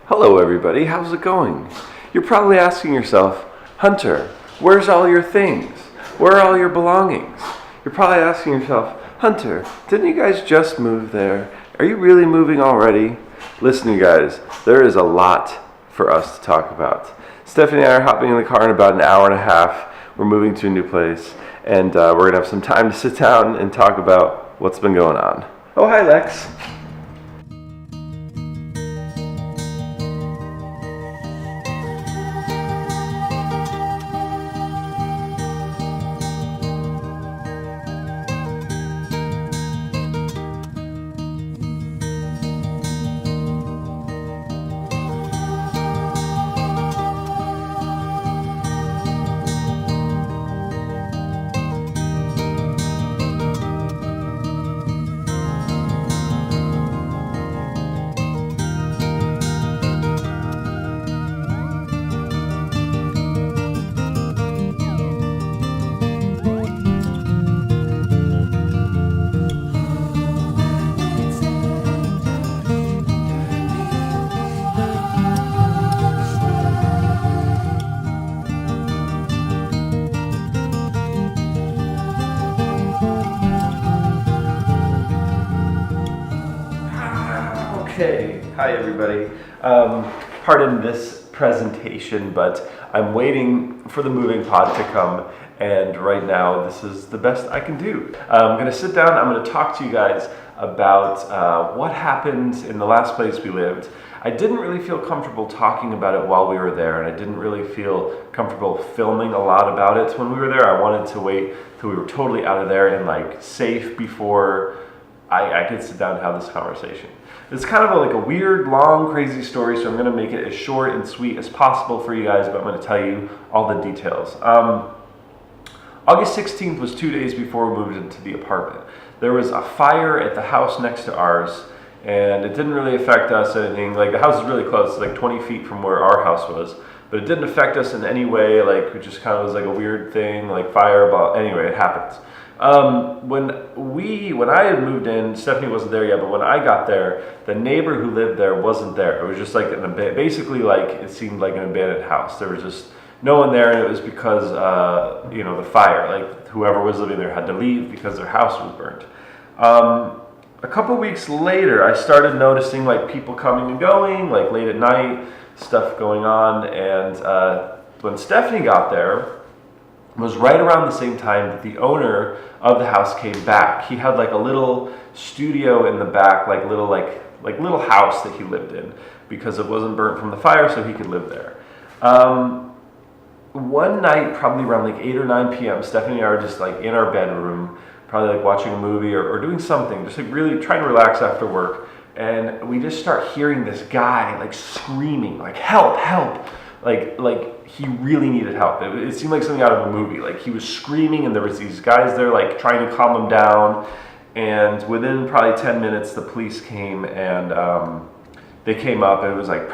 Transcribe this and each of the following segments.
Hello everybody, how's it going? You're probably asking yourself, Hunter, where's all your things? Where are all your belongings? You're probably asking yourself, Hunter, didn't you guys just move there? Are you really moving already? Listen you guys, there is a lot for us to talk about. Stephanie and I are hopping in the car in about an hour and a half. We're moving to a new place and we're going to have some time to sit down and talk about what's been going on. Oh, hi Lex. Okay, hi everybody. Pardon this presentation, but I'm waiting for the moving pod to come, and right now this is the best I can do. I'm going to sit down, I'm going to talk to you guys about what happened in the last place we lived. I didn't really feel comfortable talking about it while we were there, and I didn't really feel comfortable filming a lot about it when we were there. I wanted to wait till we were totally out of there and like safe before I could sit down and have this conversation. It's kind of like a weird, long, crazy story, so I'm going to make it as short and sweet as possible for you guys, but I'm going to tell you all the details. August 16th was 2 days before we moved into the apartment. There was a fire at the house next to ours, and it didn't really affect us or anything. Like, the house is really close, like 20 feet from where our house was, but it didn't affect us in any way. Like, it just kind of was like a weird thing, like fire, but anyway, it happens. When I had moved in, Stephanie wasn't there yet, but when I got there, the neighbor who lived there wasn't there. It was just like basically like it seemed like an abandoned house. There was just no one there, and it was because the fire. Like whoever was living there had to leave because their house was burnt. A couple weeks later, I started noticing like people coming and going, like late at night, stuff going on, and when Stephanie got there, it was right around the same time that the owner of the house came back. He had like a little studio in the back, like little house that he lived in because it wasn't burnt from the fire, so he could live there. One night, probably around like 8 or 9 p.m., Stephanie and I are just like in our bedroom, probably like watching a movie or doing something, just like really trying to relax after work. And we just start hearing this guy like screaming, like help, help. Like he really needed help. It seemed like something out of a movie. Like he was screaming and there was these guys there like trying to calm him down. And within probably 10 minutes, the police came and they came up, and it was like it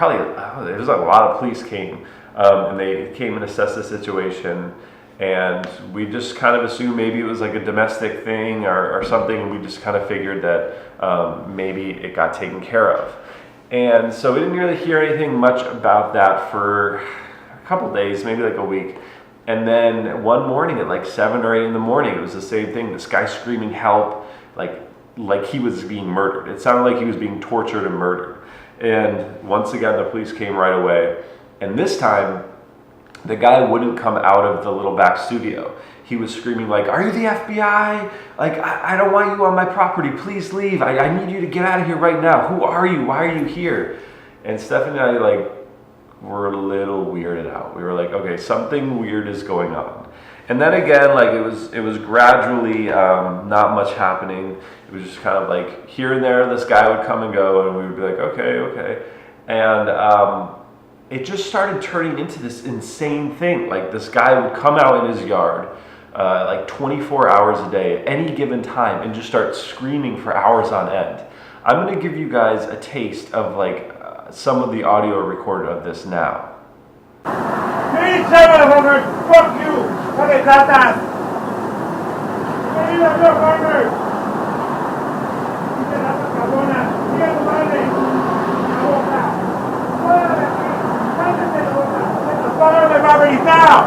was like a lot of police came and they came and assessed the situation. And we just kind of assumed maybe it was like a domestic thing or something. And we just kind of figured that maybe it got taken care of. And so we didn't really hear anything much about that for a couple days, maybe like a week. And then one morning at like 7 or 8 in the morning, it was the same thing. This guy screaming help, like he was being murdered. It sounded like he was being tortured and murdered. And once again, the police came right away. And this time, the guy wouldn't come out of the little back studio. He was screaming like, "Are you the FBI? Like, I don't want you on my property. Please leave. I need you to get out of here right now. Who are you? Why are you here?" And Stephanie and I like were a little weirded out. We were like, okay, something weird is going on. And then again, like it was gradually not much happening. It was just kind of like here and there, this guy would come and go, and we would be like, okay. And it just started turning into this insane thing. Like this guy would come out in his yard like 24 hours a day at any given time and just start screaming for hours on end. I'm going to give you guys a taste of like some of the audio recorded of this now. Fuck you! Okay, got that! now.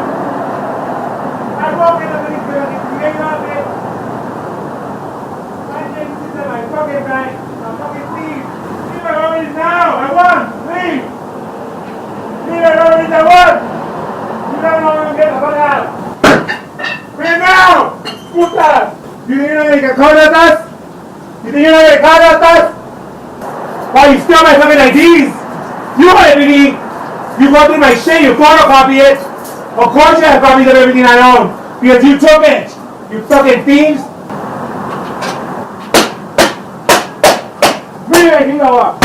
I walk in the middle of it. You ain't on it. I think this is my fucking bank. I'm fucking thief. Leave my office now. I want. Leave. Leave my office. I want. You don't know when to get the fuck out. Leave now. Putas. You think you're gonna get caught at us? You think you're gonna get caught at us? Why you steal my fucking IDs? You want everything. You go through my shit. You photocopy it. Of course you have copies of everything I own. Because you took it. You fucking thieves. Bring everything go up.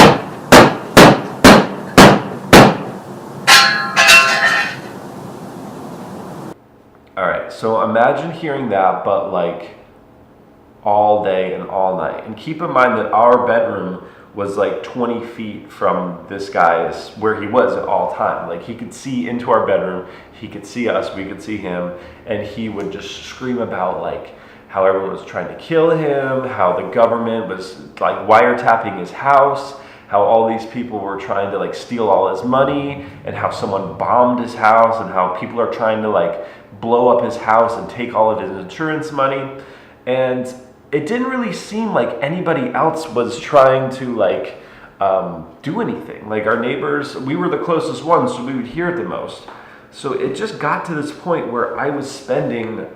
Alright, so imagine hearing that, but like all day and all night. And keep in mind that our bedroom was like 20 feet from this guy's, where he was at all time. Like he could see into our bedroom, he could see us, we could see him, and he would just scream about like how everyone was trying to kill him, how the government was like wiretapping his house, how all these people were trying to like steal all his money, and how someone bombed his house, and how people are trying to like blow up his house and take all of his insurance money. And it didn't really seem like anybody else was trying to like do anything. Like our neighbors, we were the closest ones, so we would hear it the most. So it just got to this point where I was spending,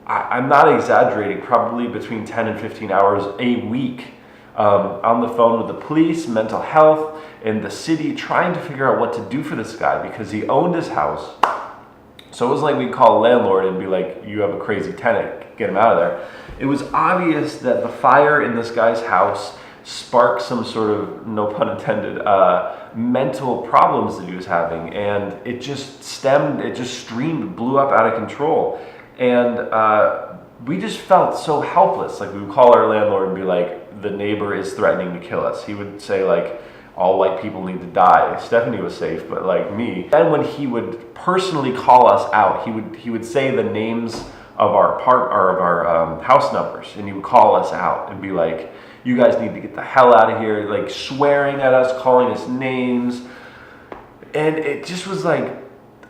I'm not exaggerating, probably between 10 and 15 hours a week on the phone with the police, mental health, and the city, trying to figure out what to do for this guy because he owned his house. So it was like we'd call a landlord and be like, you have a crazy tenant, get him out of there. It was obvious that the fire in this guy's house sparked some sort of, no pun intended, mental problems that he was having. And it just streamed, blew up out of control. And we just felt so helpless. Like we would call our landlord and be like, the neighbor is threatening to kill us. He would say like, all white people need to die. Stephanie was safe, but like me. And when he would personally call us out, he would say the names of our house numbers, and he would call us out and be like, you guys need to get the hell out of here, like swearing at us, calling us names. And it just was like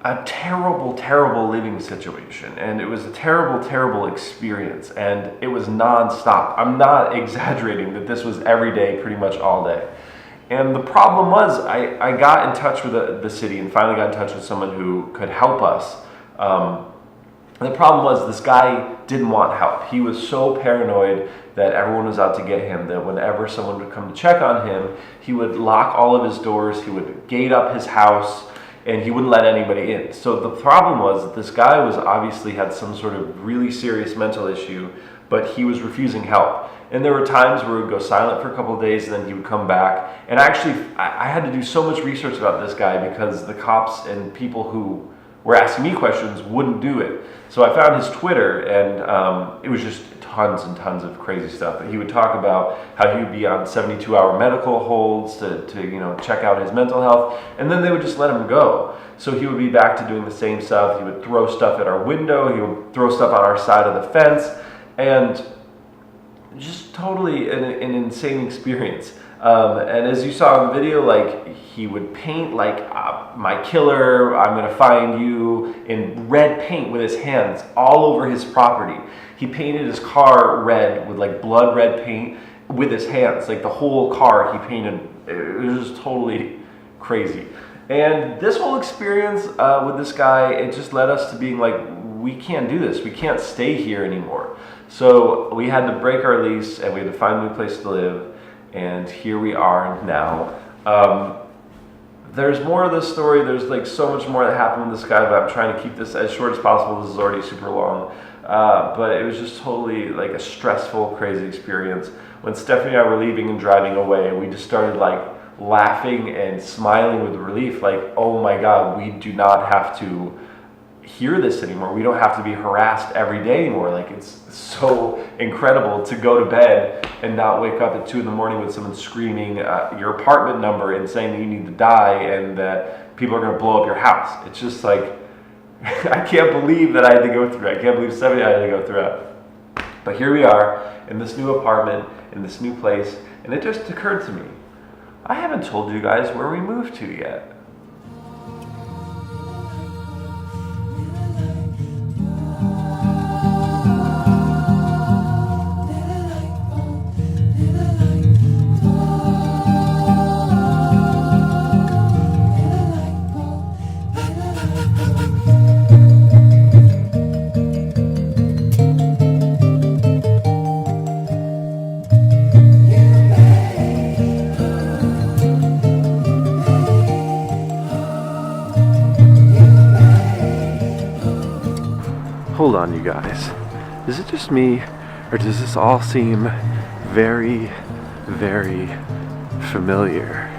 a terrible, terrible living situation. And it was a terrible, terrible experience. And it was nonstop. I'm not exaggerating that this was every day, pretty much all day. And the problem was, I got in touch with the city and finally got in touch with someone who could help us. The problem was this guy didn't want help. He was so paranoid that everyone was out to get him that whenever someone would come to check on him, he would lock all of his doors, he would gate up his house, and he wouldn't let anybody in. So the problem was that this guy was obviously had some sort of really serious mental issue, but he was refusing help. And there were times where he would go silent for a couple of days and then he would come back. And actually, I had to do so much research about this guy because the cops and people who were asking me questions wouldn't do it. So I found his Twitter, and it was just tons and tons of crazy stuff. But he would talk about how he would be on 72-hour medical holds to check out his mental health, and then they would just let him go. So he would be back to doing the same stuff. He would throw stuff at our window. He would throw stuff on our side of the fence, and just totally an insane experience. And as you saw in the video, like he would paint like my killer, I'm gonna find you, in red paint with his hands all over his property. He painted his car red with like blood red paint with his hands, like the whole car he painted. It was just totally crazy. And this whole experience with this guy, it just led us to being like, we can't do this. We can't stay here anymore. So we had to break our lease and we had to find a new place to live. And here we are now. There's more of this story. There's like so much more that happened with this guy, but I'm trying to keep this as short as possible. This is already super long. But it was just totally like a stressful, crazy experience. When Stephanie and I were leaving and driving away, we just started like laughing and smiling with relief. Like, oh my God, we do not have to hear this anymore. We don't have to be harassed every day anymore. Like, it's so incredible to go to bed and not wake up at 2 a.m. with someone screaming your apartment number and saying that you need to die and that people are going to blow up your house. It's just like, I can't believe that I had to go through it. I can't believe Stephanie had to go through it. But here we are in this new apartment, in this new place, and it just occurred to me, I haven't told you guys where we moved to yet. hold on, you guys. Is it just me, or does this all seem very, very familiar?